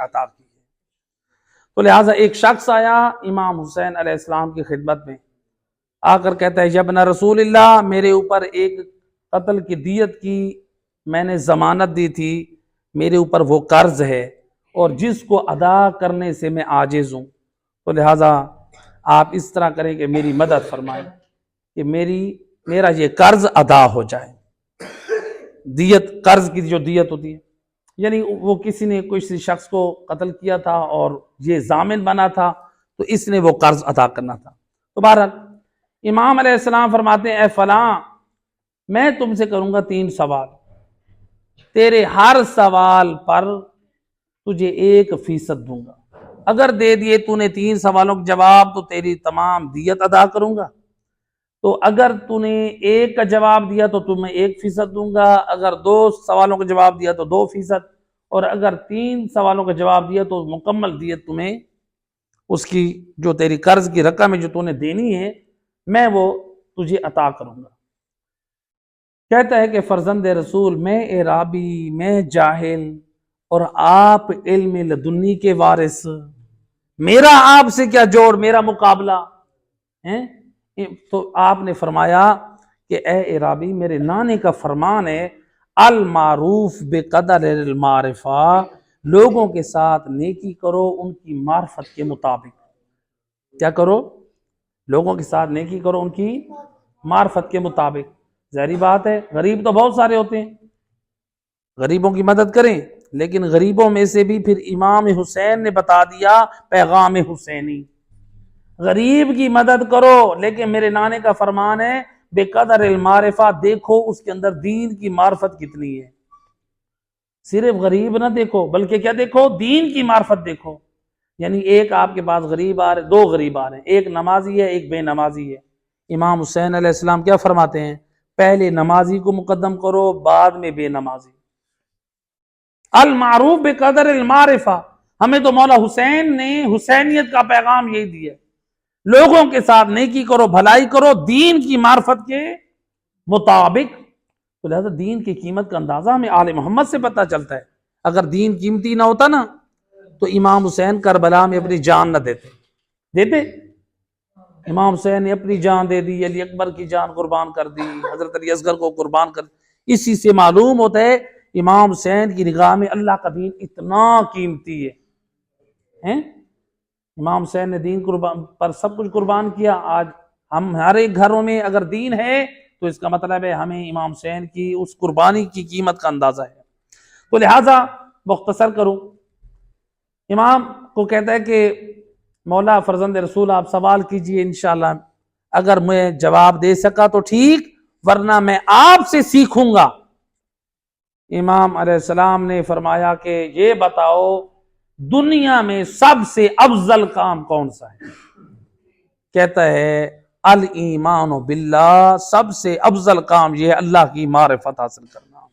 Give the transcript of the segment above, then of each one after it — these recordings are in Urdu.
عطا کی ہے۔ تو لہٰذا ایک شخص آیا امام حسین علیہ السلام کی خدمت میں، آ کر کہتا ہے یا ابن رسول اللہ، میرے اوپر ایک قتل کی دیت کی میں نے ضمانت دی تھی، میرے اوپر وہ قرض ہے اور جس کو ادا کرنے سے میں عاجز ہوں، تو لہٰذا آپ اس طرح کریں کہ میری مدد فرمائیں کہ میرا یہ قرض ادا ہو جائے۔ دیت، قرض کی جو دیت ہوتی ہے، یعنی وہ کسی نے کسی شخص کو قتل کیا تھا اور یہ ضامن بنا تھا تو اس نے وہ قرض ادا کرنا تھا۔ تو بہرحال امام علیہ السلام فرماتے ہیں اے فلاں، میں تم سے کروں گا 3 سوال، تیرے ہر سوال پر تجھے 1% دوں گا، اگر دے دیے تو نے 3 سوالوں کا جواب تو تیری تمام دیت ادا کروں گا، تو اگر تو نے 1 کا جواب دیا تو تمہیں 1% دوں گا، اگر 2 سوالوں کا جواب دیا تو 2%، اور اگر 3 سوالوں کا جواب دیا تو مکمل دیت تمہیں اس کی جو تیری قرض کی رقم ہے جو تو نے دینی ہے میں وہ تجھے عطا کروں گا۔ کہتا ہے کہ فرزند رسول، میں اعرابی، میں جاہل اور آپ علم لدنی کے وارث، میرا آپ سے کیا جوڑ، میرا مقابلہ ہے؟ تو آپ نے فرمایا کہ اے اعرابی، میرے نانے کا فرمان ہے المعروف بقدر المعرفہ، لوگوں کے ساتھ نیکی کرو ان کی معرفت کے مطابق۔ کیا کرو؟ لوگوں کے ساتھ نیکی کرو ان کی معرفت کے مطابق۔ ظاہری بات ہے غریب تو بہت سارے ہوتے ہیں، غریبوں کی مدد کریں، لیکن غریبوں میں سے بھی پھر امام حسین نے بتا دیا پیغام حسینی، غریب کی مدد کرو، لیکن میرے نانے کا فرمان ہے بے قدر المعرفہ، دیکھو اس کے اندر دین کی معرفت کتنی ہے۔ صرف غریب نہ دیکھو بلکہ کیا دیکھو، دین کی معرفت دیکھو۔ یعنی ایک آپ کے پاس غریب آ رہے، 2 غریب آ رہے ہیں، ایک نمازی ہے ایک بے نمازی ہے، امام حسین علیہ السلام کیا فرماتے ہیں؟ پہلے نمازی کو مقدم کرو بعد میں بے نمازی۔ المعروف بقدر المعرفہ، ہمیں تو مولا حسین نے حسینیت کا پیغام یہی دیا، لوگوں کے ساتھ نیکی کرو، بھلائی کرو دین کی معرفت کے مطابق۔ تو لہذا دین کی قیمت کا اندازہ ہمیں آل محمد سے پتہ چلتا ہے۔ اگر دین قیمتی نہ ہوتا نا تو امام حسین کربلا میں اپنی جان نہ دیتے۔ امام حسین نے اپنی جان دے دی، علی اکبر کی جان قربان کر دی، حضرت علی اصغر کو قربان کر دی۔ اسی سے معلوم ہوتا ہے امام حسین کی نگاہ میں اللہ کا دین اتنا قیمتی ہے۔ امام حسین نے دین پر سب کچھ قربان کیا۔ آج ہمارے گھروں میں اگر دین ہے تو اس کا مطلب ہے ہمیں امام حسین کی اس قربانی کی قیمت کا اندازہ ہے۔ تو لہٰذا مختصر کروں، امام کو کہتا ہے کہ مولا فرزند رسول آپ سوال کیجئے، انشاءاللہ اگر میں جواب دے سکا تو ٹھیک، ورنہ میں آپ سے سیکھوں گا۔ امام علیہ السلام نے فرمایا کہ یہ بتاؤ دنیا میں سب سے افضل کام کون سا ہے؟ کہتا ہے الایمان باللہ، سب سے افضل کام یہ ہے اللہ کی معرفت حاصل کرنا۔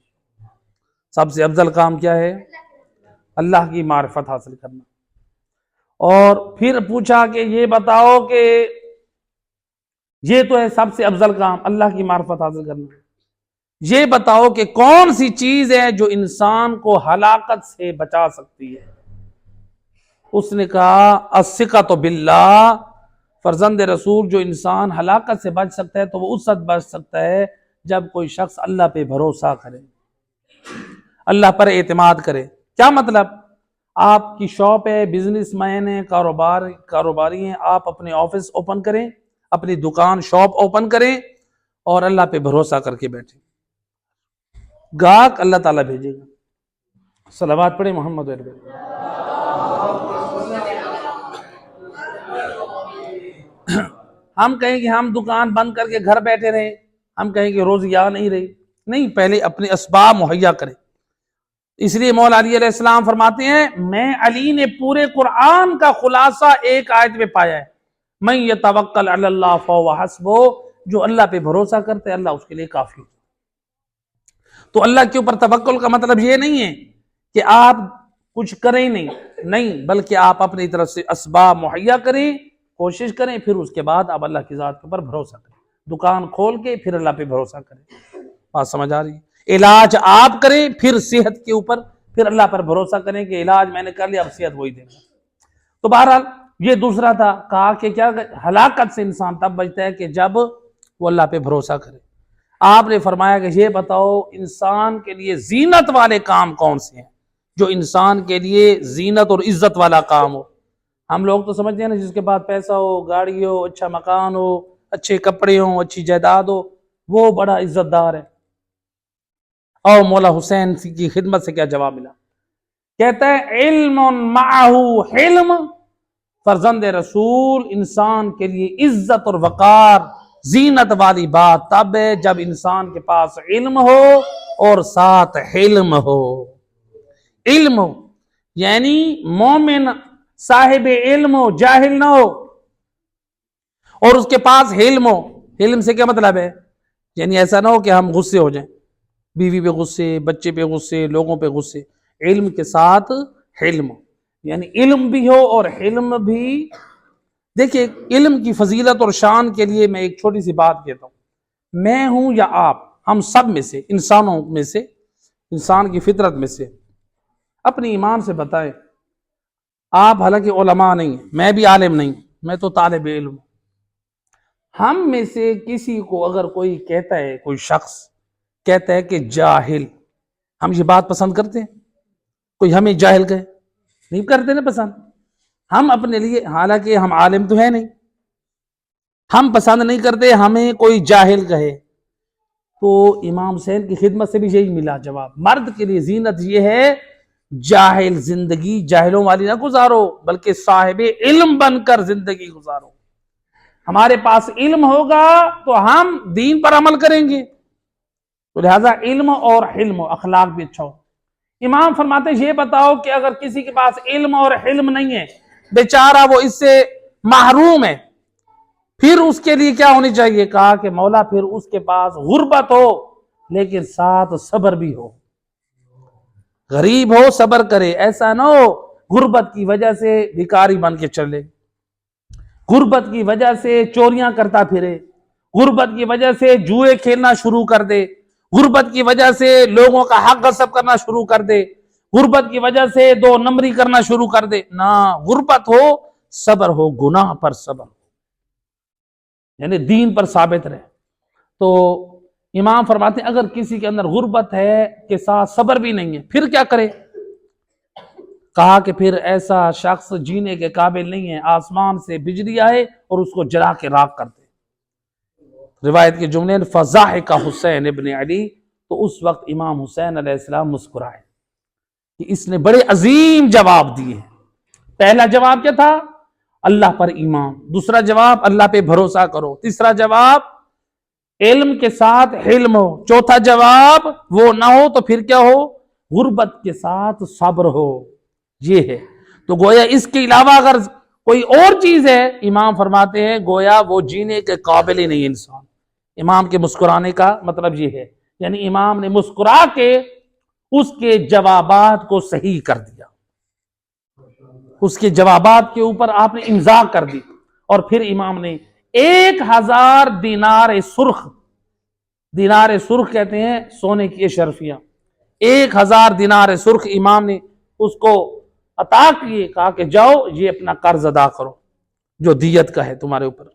سب سے افضل کام کیا ہے؟ اللہ کی معرفت حاصل کرنا۔ اور پھر پوچھا کہ یہ بتاؤ کہ یہ تو ہے سب سے افضل کام اللہ کی معرفت حاصل کرنا، یہ بتاؤ کہ کون سی چیز ہے جو انسان کو ہلاکت سے بچا سکتی ہے؟ اس نے کہا الثقۃ باللہ، فرزند رسول جو انسان ہلاکت سے بچ سکتا ہے تو وہ اس وقت بچ سکتا ہے جب کوئی شخص اللہ پہ بھروسہ کرے، اللہ پر اعتماد کرے۔ کیا مطلب؟ آپ کی شاپ ہے، بزنس مین ہے، کاروباری ہیں، آپ اپنے آفس اوپن کریں، اپنی دکان شاپ اوپن کریں اور اللہ پہ بھروسہ کر کے بیٹھیں، گاہک اللہ تعالیٰ بھیجے گا۔ صلوات پڑھیں محمد اربی۔ ہم کہیں کہ ہم دکان بند کر کے گھر بیٹھے رہیں، ہم کہیں کہ روزی آ نہیں رہی، نہیں، پہلے اپنے اسباب مہیا کریں۔ اس لیے مولا علی علیہ السلام فرماتے ہیں میں علی نے پورے قرآن کا خلاصہ ایک آیت میں پایا ہے، من یتوکل علی اللہ فہو حسبہ، جو اللہ پہ بھروسہ کرتے اللہ اس کے لیے کافی ہوتا۔ تو اللہ کے اوپر توکل کا مطلب یہ نہیں ہے کہ آپ کچھ کریں نہیں، بلکہ آپ اپنی طرف سے اسباب مہیا کریں، کوشش کریں، پھر اس کے بعد آپ اللہ کی ذات کے اوپر بھروسہ کریں، دکان کھول کے پھر اللہ پہ بھروسہ کریں۔ بات سمجھ آ رہی ہے؟ علاج آپ کریں، پھر صحت کے اوپر پھر اللہ پر بھروسہ کریں کہ علاج میں نے کر لیا، اب صحت وہی دے گا۔ تو بہرحال یہ دوسرا تھا، کہا کہ کیا ہلاکت سے انسان تب بچتا ہے کہ جب وہ اللہ پہ بھروسہ کرے۔ آپ نے فرمایا کہ یہ بتاؤ انسان کے لیے زینت والے کام کون سے ہیں، جو انسان کے لیے زینت اور عزت والا کام ہو۔ ہم لوگ تو سمجھتے ہیں نا، جس کے پاس پیسہ ہو، گاڑی ہو، اچھا مکان ہو، اچھے کپڑے ہوں، اچھی جائیداد ہو، وہ بڑا عزت دار ہے۔ اور مولا حسین کی خدمت سے کیا جواب ملا؟ کہتا ہے علم معہ حلم، فرزند رسول انسان کے لیے عزت اور وقار زینت والی بات تب ہے جب انسان کے پاس علم ہو اور ساتھ حلم ہو۔ علم ہو یعنی مومن صاحب علم ہو، جاہل نہ ہو، اور اس کے پاس حلم ہو۔ حلم سے کیا مطلب ہے؟ یعنی ایسا نہ ہو کہ ہم غصے ہو جائیں، بیوی پہ غصے، بچے پہ غصے، لوگوں پہ غصے۔ علم کے ساتھ حلم، یعنی علم بھی ہو اور حلم بھی۔ دیکھیں علم کی فضیلت اور شان کے لیے میں ایک چھوٹی سی بات کہتا ہوں۔ میں ہوں یا آپ، ہم سب میں سے، انسانوں میں سے، انسان کی فطرت میں سے، اپنی ایمان سے بتائیں، آپ حالانکہ علماء نہیں ہیں، میں بھی عالم نہیں، میں تو طالب علم ہوں، ہم میں سے کسی کو اگر کوئی کہتا ہے، کوئی شخص کہتا ہے کہ جاہل، ہم یہ بات پسند کرتے ہیں؟ کوئی ہمیں جاہل کہے نہیں کرتے نا پسند ہم اپنے لیے، حالانکہ ہم عالم تو ہے نہیں، ہم پسند نہیں کرتے ہمیں کوئی جاہل کہے۔ تو امام حسین کی خدمت سے بھی یہی ملا جواب۔ مرد کے لیے زینت یہ ہے جاہل زندگی جاہلوں والی نہ گزارو، بلکہ صاحب علم بن کر زندگی گزارو۔ ہمارے پاس علم ہوگا تو ہم دین پر عمل کریں گے، تو لہذا علم اور حلم اخلاق بھی اچھا ہو۔ امام فرماتے ہیں یہ بتاؤ کہ اگر کسی کے پاس علم اور حلم نہیں ہے، بیچارہ وہ اس سے محروم ہے، پھر اس کے لیے کیا ہونی چاہیے؟ کہا کہ مولا پھر اس کے پاس غربت ہو لیکن ساتھ صبر بھی ہو، غریب ہو صبر کرے، ایسا نہ ہو غربت کی وجہ سے بھکاری بن کے چلے، غربت کی وجہ سے چوریاں کرتا پھرے، غربت کی وجہ سے جوئے کھیلنا شروع کر دے، غربت کی وجہ سے لوگوں کا حق غصب کرنا شروع کر دے، غربت کی وجہ سے 2 نمبری کرنا شروع کر دے۔ نہ، غربت ہو صبر ہو، گناہ پر صبر ہو، یعنی دین پر ثابت رہے۔ تو امام فرماتے ہیں اگر کسی کے اندر غربت ہے کے ساتھ صبر بھی نہیں ہے، پھر کیا کرے؟ کہا کہ پھر ایسا شخص جینے کے قابل نہیں ہے، آسمان سے بجلی آئے اور اس کو جلا کے راکھ کر دے۔ روایت کے جملے فضاحک حسین ابن علی، تو اس وقت امام حسین علیہ السلام مسکرائے کہ اس نے بڑے عظیم جواب دیے۔ پہلا جواب کیا تھا؟ اللہ پر ایمان، دوسرا جواب اللہ پہ بھروسہ کرو، تیسرا جواب علم کے ساتھ حلم ہو، چوتھا جواب وہ نہ ہو تو پھر کیا ہو؟ غربت کے ساتھ صبر ہو۔ یہ ہے تو گویا اس کے علاوہ اگر کوئی اور چیز ہے، امام فرماتے ہیں گویا وہ جینے کے قابل ہی نہیں انسان۔ امام کے مسکرانے کا مطلب یہ ہے، یعنی امام نے مسکرا کے اس کے جوابات کو صحیح کر دیا، اس کے جوابات کے اوپر آپ نے امضا کر دی، اور پھر امام نے 1000 دینار سرخ، دینار سرخ کہتے ہیں سونے کی اشرفیاں، 1000 دینار سرخ امام نے اس کو عطا کیے، کہا کہ جاؤ یہ اپنا قرض ادا کرو جو دیت کا ہے تمہارے اوپر۔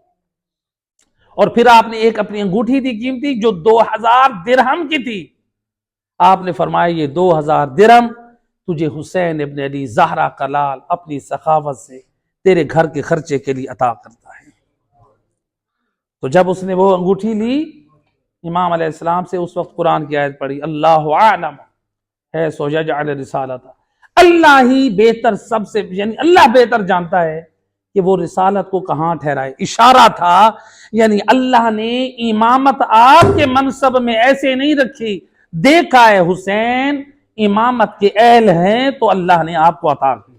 اور پھر آپ نے ایک اپنی انگوٹھی دی قیمتی جو 2000 درہم کی تھی، آپ نے فرمایا یہ 2000 درہم تجھے حسین ابن علی زہرا کا لال اپنی سخاوت سے تیرے گھر کے خرچے کے لیے عطا کرتا ہے۔ تو جب اس نے وہ انگوٹھی لی امام علیہ السلام سے، اس وقت قرآن کی آیت پڑھی اللہ اعلم ہے سو یجعل رسالتہ، اللہ ہی بہتر، سب سے یعنی اللہ بہتر جانتا ہے کہ وہ رسالت کو کہاں ٹھہرائے۔ اشارہ تھا، یعنی اللہ نے امامت آپ کے منصب میں ایسے نہیں رکھی، دیکھا ہے حسین امامت کے اہل ہیں تو اللہ نے آپ کو عطا کی۔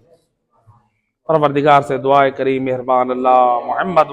پروردگار سے دعائے کریم مہربان اللہ محمد